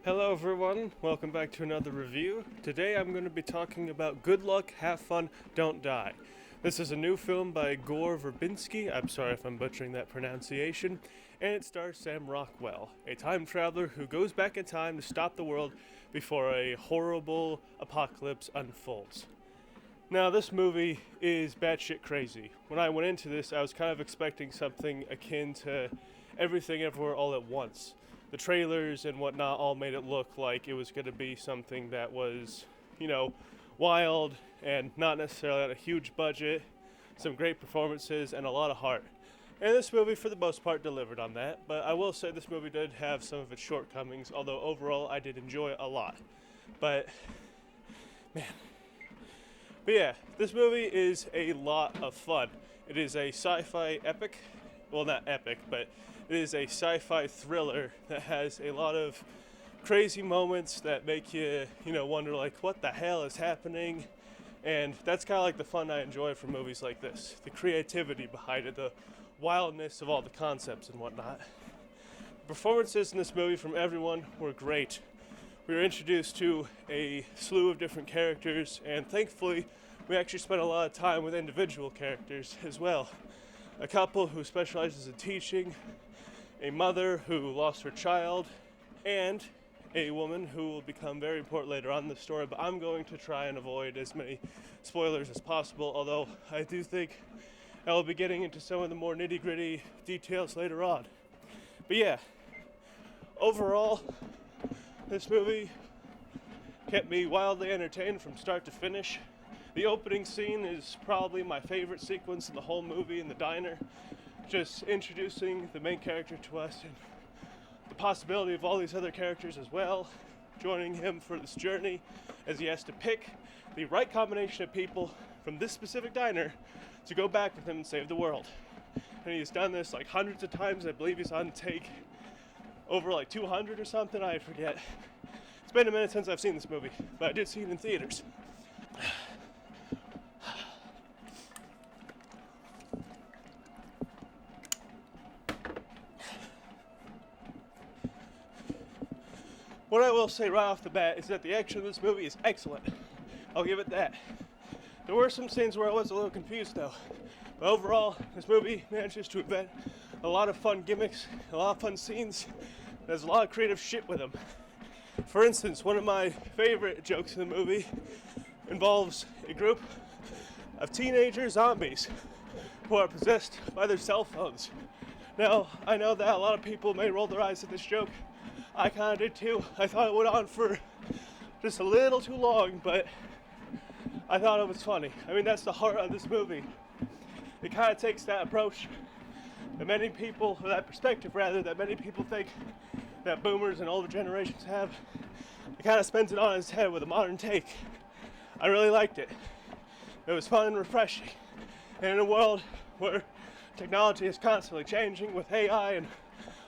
Hello everyone, welcome back to another review. Today I'm going to be talking about Good Luck, Have Fun, Don't Die. This is a new film by Gore Verbinski, I'm sorry if I'm butchering that pronunciation, and it stars Sam Rockwell, a time traveler who goes back in time to stop the world before a horrible apocalypse unfolds. Now this movie is batshit crazy. When I went into this, I was kind of expecting something akin to Everything Everywhere All at Once. The trailers and whatnot all made it look like it was going to be something that was, wild and not necessarily at a huge budget, some great performances, and a lot of heart. And this movie, for the most part, delivered on that, but I will say this movie did have some of its shortcomings, although overall I did enjoy it a lot. But yeah, this movie is a lot of fun. It is a sci-fi epic. Well, not epic, but it is a sci-fi thriller that has a lot of crazy moments that make you, wonder like, what the hell is happening? And that's kind of like the fun I enjoy from movies like this. The creativity behind it, the wildness of all the concepts and whatnot. The performances in this movie from everyone were great. We were introduced to a slew of different characters, and thankfully, we actually spent a lot of time with individual characters as well. A couple who specializes in teaching, a mother who lost her child, and a woman who will become very important later on in the story, but I'm going to try and avoid as many spoilers as possible, although I do think I will be getting into some of the more nitty-gritty details later on. But yeah, overall, this movie kept me wildly entertained from start to finish. The opening scene is probably my favorite sequence in the whole movie in the diner. Just introducing the main character to us and the possibility of all these other characters as well, joining him for this journey as he has to pick the right combination of people from this specific diner to go back with him and save the world. And he's done this like hundreds of times. I believe he's on take over like 200 or something, I forget. It's been a minute since I've seen this movie, but I did see it in theaters. What I will say right off the bat is that the action of this movie is excellent. I'll give it that. There were some scenes where I was a little confused though. But overall, this movie manages to invent a lot of fun gimmicks, a lot of fun scenes. There's a lot of creative shit with them. For instance, one of my favorite jokes in the movie involves a group of teenager zombies who are possessed by their cell phones. Now, I know that a lot of people may roll their eyes at this joke. I kind of did too. I thought it went on for just a little too long, but I thought it was funny. I mean, that's the heart of this movie. It kind of takes that approach that many people, or that perspective rather, that many people think that boomers and older generations have. It kind of spins it on its head with a modern take. I really liked it. It was fun and refreshing. And in a world where technology is constantly changing with AI and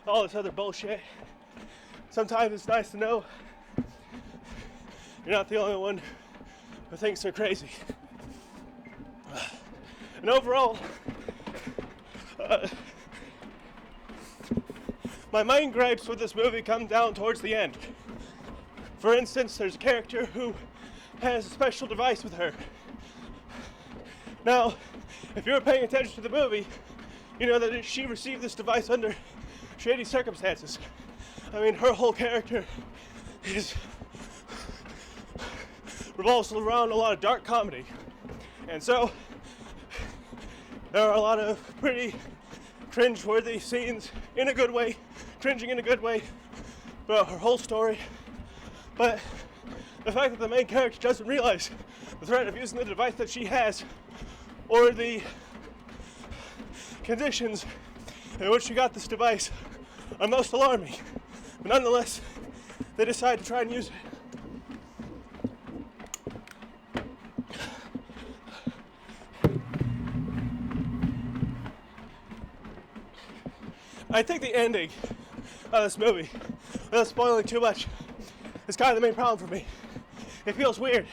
all this other bullshit, sometimes it's nice to know you're not the only one who thinks they're crazy. And overall, my main gripes with this movie come down towards the end. For instance, there's a character who has a special device with her. Now, if you're paying attention to the movie, you know that she received this device under shady circumstances. I mean, her whole character revolves around a lot of dark comedy. And so, there are a lot of pretty cringe-worthy scenes in a good way, cringing in a good way, throughout her whole story. But the fact that the main character doesn't realize the threat of using the device that she has, or the conditions in which she got this device, are most alarming. But nonetheless, they decide to try and use it. I think the ending of this movie, without spoiling too much, is kind of the main problem for me. It feels weird.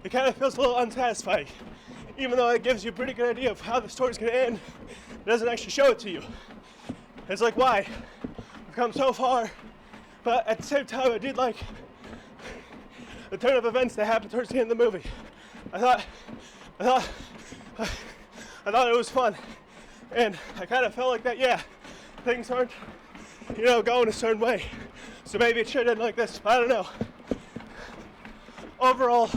It kind of feels a little unsatisfying. Even though it gives you a pretty good idea of how the story's going to end, it doesn't actually show it to you. It's like, why? We've come so far, But at the same time, I did like the turn of events that happened towards the end of the movie. I thought it was fun, and I kind of felt like that. Yeah, things aren't, going a certain way, so maybe it should end like this. I don't know. Overall,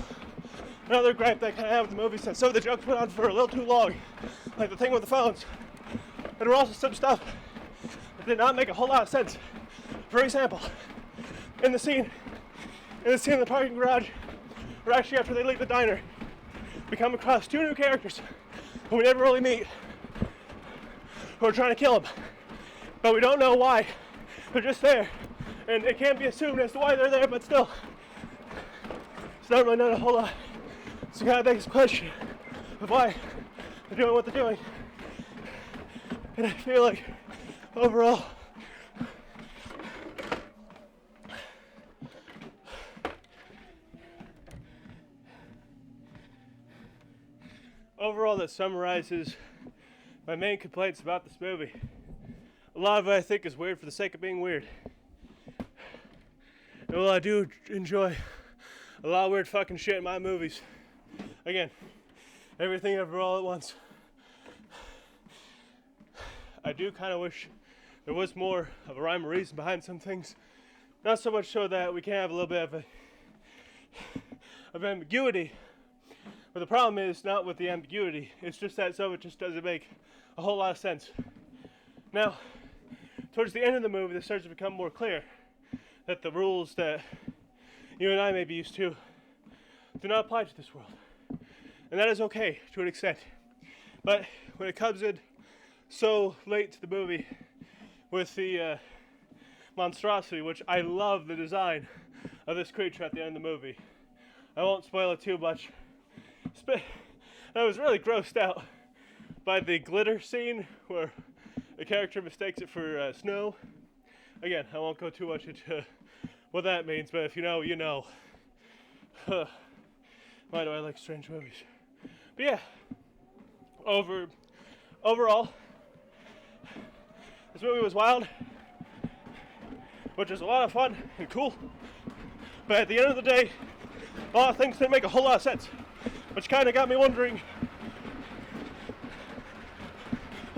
another gripe that I kind of have with the movie is that some of the jokes went on for a little too long, like the thing with the phones. And there were also some stuff that did not make a whole lot of sense. For example, in the scene in the parking garage, or actually after they leave the diner, we come across two new characters who we never really meet, who are trying to kill him. But we don't know why. They're just there. And it can't be assumed as to why they're there, but still. It's not really not a whole lot. So it kind of begs the question of why they're doing what they're doing. And I feel like overall, that summarizes my main complaints about this movie. A lot of it I think is weird for the sake of being weird. And while I do enjoy a lot of weird fucking shit in my movies, again, everything ever all at once, I do kind of wish there was more of a rhyme or reason behind some things. Not so much so that we can have a little bit of ambiguity. But the problem is not with the ambiguity, it's just that some of it just doesn't make a whole lot of sense. Now, towards the end of the movie, it starts to become more clear that the rules that you and I may be used to do not apply to this world. And that is okay to an extent. But when it comes in so late to the movie with the monstrosity, which I love the design of this creature at the end of the movie. I won't spoil it too much. I was really grossed out by the glitter scene where the character mistakes it for snow. Again, I won't go too much into what that means, but if you know, you know. Why do I like strange movies? But yeah, overall, this movie was wild, which is a lot of fun and cool. But at the end of the day, a lot of things didn't make a whole lot of sense, which kind of got me wondering,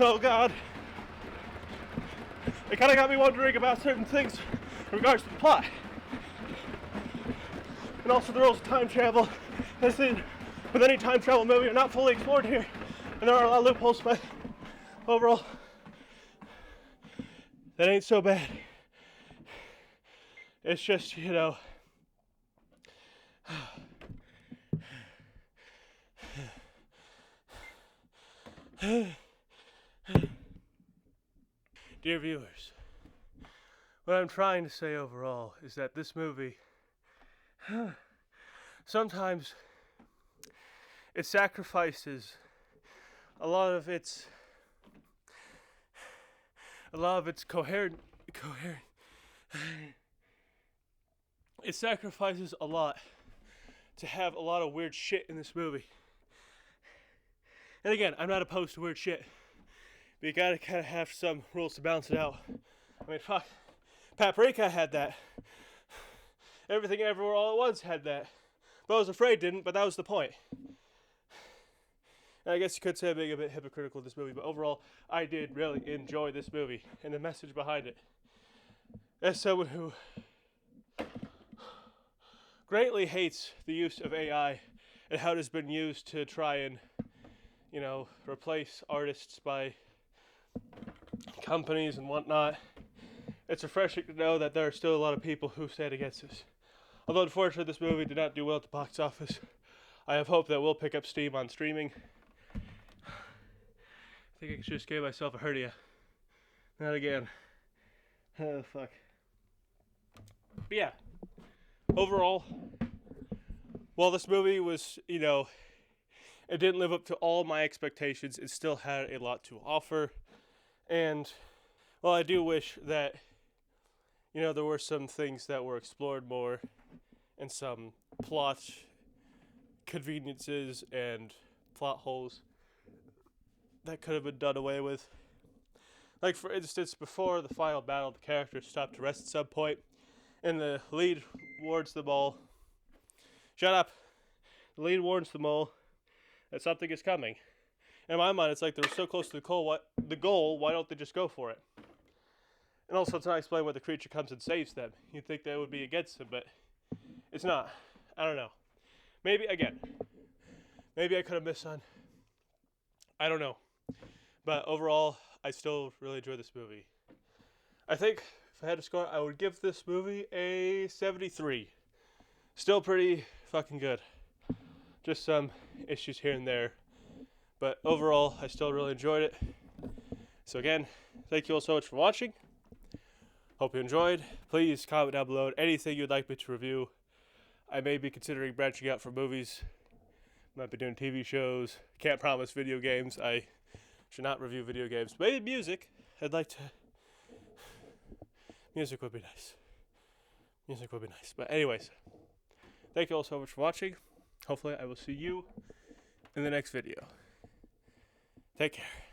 oh God, it kind of got me wondering about certain things in regards to the plot. And also the rules of time travel, as in with any time travel movie, are not fully explored here, and there are a lot of loopholes, but overall, that ain't so bad. It's just, you know, dear viewers, what I'm trying to say overall is that this movie, sometimes it sacrifices a lot of its coherent. It sacrifices a lot to have a lot of weird shit in this movie. And again, I'm not opposed to weird shit, but you gotta kind of have some rules to balance it out. I mean, fuck, Paprika had that. Everything Everywhere All at Once had that. But I Was Afraid didn't, but that was the point. And I guess you could say I'm being a bit hypocritical of this movie, but overall, I did really enjoy this movie and the message behind it. As someone who greatly hates the use of AI and how it has been used to try and, you know, replace artists by companies and whatnot, it's refreshing to know that there are still a lot of people who stand against this. Although unfortunately this movie did not do well at the box office, I have hope that we'll pick up steam on streaming. I think I just gave myself a hernia. Not again. Oh, fuck. But yeah, overall, while this movie was, you know, it didn't live up to all my expectations, it still had a lot to offer. And while I do wish that, you know, there were some things that were explored more and some plot conveniences and plot holes that could have been done away with. Like, for instance, before the final battle, the characters stopped to rest at some point. And the lead warns them all. Shut up. The lead warns them all that something is coming. In my mind, it's like they're so close to the goal, why don't they just go for it? And also, it's not explained why the creature comes and saves them. You'd think that would be against them, but it's not. I don't know. Maybe I could have missed on. I don't know. But overall, I still really enjoy this movie. I think if I had to score, I would give this movie a 73. Still pretty fucking good. Just some issues here and there. But overall, I still really enjoyed it. So again, thank you all so much for watching. Hope you enjoyed. Please comment down below anything you'd like me to review. I may be considering branching out for movies. Might be doing TV shows. Can't promise video games. I should not review video games. Maybe music. I'd like to. Music would be nice. Music would be nice. But anyways, thank you all so much for watching. Hopefully I will see you in the next video. Take care.